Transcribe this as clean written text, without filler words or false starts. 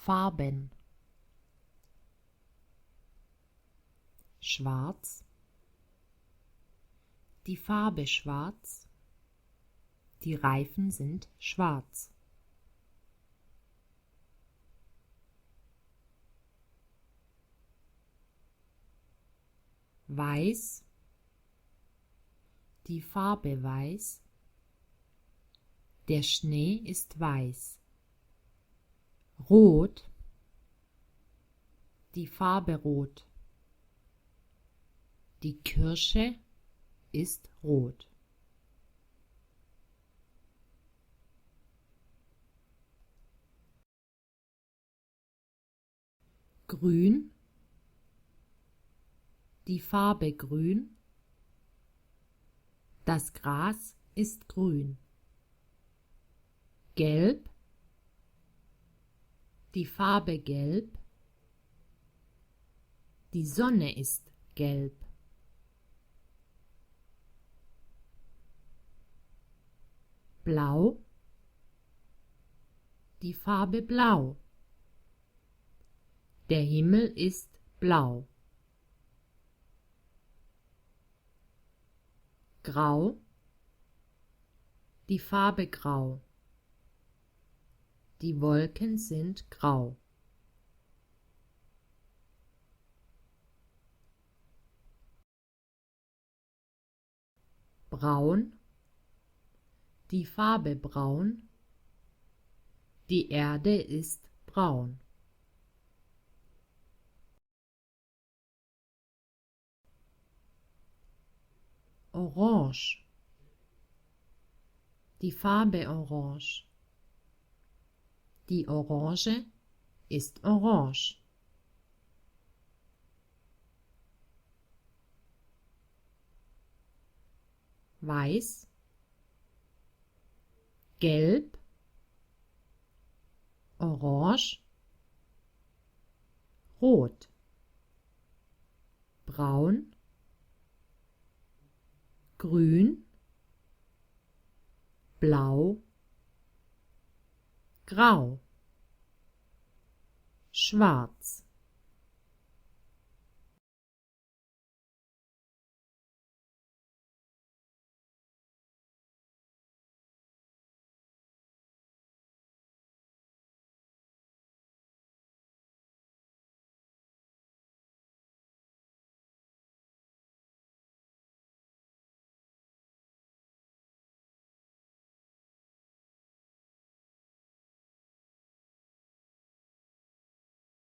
Farben: Schwarz, die Farbe schwarz, die Reifen sind schwarz. Weiß, die Farbe weiß, der Schnee ist weiß. Rot, die Farbe rot, die Kirsche ist rot. Grün, die Farbe grün, das Gras ist grün. Gelb, die Farbe gelb, die Sonne ist gelb. Blau, die Farbe blau, der Himmel ist blau. Grau, die Farbe grau, die Wolken sind grau. Braun, die Farbe braun, die Erde ist braun. Orange, die Farbe orange, die Orange ist orange. Weiß, gelb, orange, rot, braun, grün, blau, grau, schwarz.